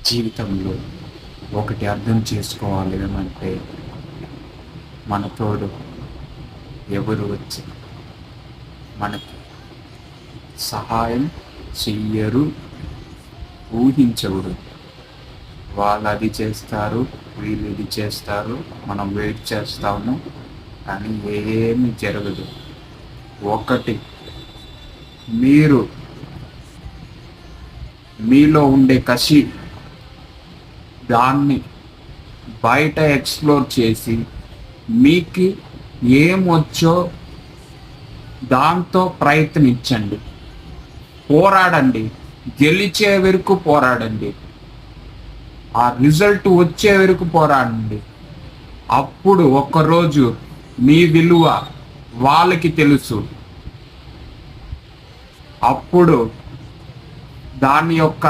జీవితంలో ఒకటి అర్థం చేసుకోవాలి ఏమంటే, మన తోడు ఎవరు వచ్చి మనకి సహాయం చెయ్యరు, ఊహించకూడదు. వాళ్ళు అది చేస్తారు, వీళ్ళు ఇది చేస్తారు, మనం వెయిట్ చేస్తాము, కానీ ఏమీ జరగదు. ఒకటి, మీరు మీలో ఉండే కసి దాన్ని బయట ఎక్స్ప్లోర్ చేసి మీకు ఏమొచ్చో దాంతో ప్రయత్నించండి, పోరాడండి, గెలిచే వరకు పోరాడండి, ఆ రిజల్ట్ వచ్చే వరకు పోరాడండి. అప్పుడు ఒక్కరోజు మీ విలువ వాళ్ళకి తెలుసు. అప్పుడు దాని యొక్క